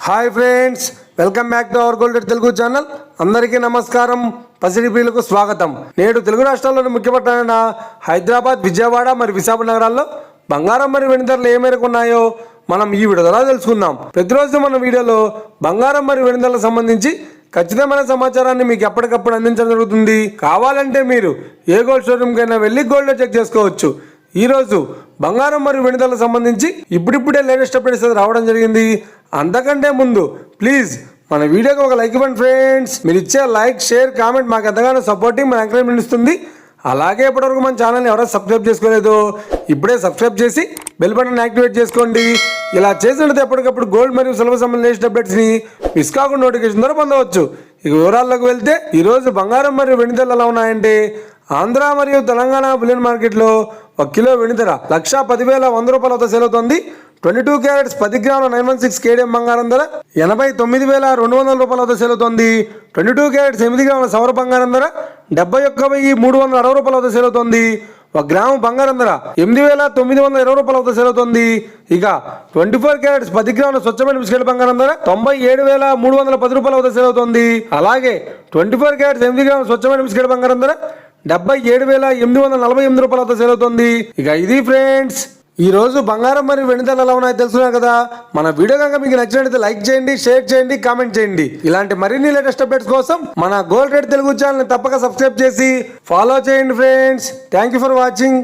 Hi friends, welcome back to our gold Telugu channel. అందరికీ నమస్కారం. పసిడి ప్రియులకు స్వాగతం. నేడు తెలుగు రాష్ట్రాల్లోని ముఖ్య పట్టణాలైన హైదరాబాద్, విజయవాడ మరియు విశాఖపట్నం నగరాల్లో బంగారం మరియు వెండి ధరలు ఏ మేరకు ఉన్నాయో మనం ఈ వీడియో ద్వారా తెలుసుకుందాం. ప్రతిరోజు మన వీడియోలో బంగారం మరియు వెండి ధరలకు సంబంధించి ఖచ్చితమైన సమాచారాన్ని మీకు ఎప్పటికప్పుడు అందించడం జరుగుతుంది. కావాలంటే మీరు ఏ గోల్డ్ షోరూమ్ కైనా వెళ్ళి గోల్డ్ చెక్ చేసుకోవచ్చు. ఈ రోజు బంగారం మరియు వెండి ధరలకు సంబంధించి ఇప్పుడిప్పుడే లేటెస్ట్ అప్డేట్స్ రావడం జరిగింది. అంతకంటే ముందు ప్లీజ్ మన వీడియోకి ఒక లైక్ ఇవ్వండి ఫ్రెండ్స్. మీరు ఇచ్చే లైక్, షేర్, కామెంట్ మాకు ఎంతగానో సపోర్టింగ్, మన ఎంకరేజ్మెంట్ ఇస్తుంది. అలాగే ఇప్పటివరకు మన ఛానల్ని ఎవరైనా సబ్స్క్రైబ్ చేసుకోలేదో ఇప్పుడే సబ్స్క్రైబ్ చేసి బెల్ బటన్ యాక్టివేట్ చేసుకోండి. ఇలా చేసినట్టు ఎప్పటికప్పుడు గోల్డ్ మరియు సిల్వర్ సంబంధించిన లేటెస్ట్ అప్డేట్స్ని మిస్ కాకుండా నోటిఫికేషన్ ద్వారా పొందవచ్చు. ఇక వివరాల్లోకి వెళ్తే ఈరోజు బంగారం మరియు వెండి ధరలు ఎలా ఉన్నాయంటే, ఆంధ్ర మరియు తెలంగాణ బులియన్ మార్కెట్లో 1 కిలో వెండి ధర 1,10,100 వద్ద సేల్ అవుతుంది. 22 క్యారెట్స్ 10 గ్రాముల 916 కేడిఎం బంగారం ధర 89,200 వద్ద సేల్ అవుతుంది. 22 క్యారెట్స్ 8 గ్రాముల సౌర బంగారం ధర 71,360 వద్ద సేల్ అవుతుంది. 1 గ్రాము బంగారం ధర 8,920 వద్ద సేల్ అవుతుంది. ఇక 24 క్యారెట్స్ 10 గ్రాముల స్వచ్ఛమైన బిస్కెట్ బంగారం ధర 97,310 వద్ద సేల్ అవుతుంది. అలాగే 24 క్యారెట్స్ 8 గ్రాముల స్వచ్ఛమైన బిస్కెట్ బంగారం ధర 77,848 వద్ద సేల్ అవుతుంది. ఇక ఇది ఫ్రెండ్స్, ఈ రోజు బంగారం మరియు వెండి ధరలు ఎలా ఉన్నాయో తెలుసుకున్నారు కదా. మన వీడియో కనుక మీకు నచ్చినట్లయితే లైక్ చేయండి, షేర్ చేయండి, కామెంట్ చేయండి. ఇలాంటి మరిన్ని లేటెస్ట్ అప్డేట్స్ కోసం మన గోల్డ్ రేట్ తెలుగు ఛానల్ తప్పక సబ్స్క్రైబ్ చేసి ఫాలో చేయండి friends. Thank you for watching.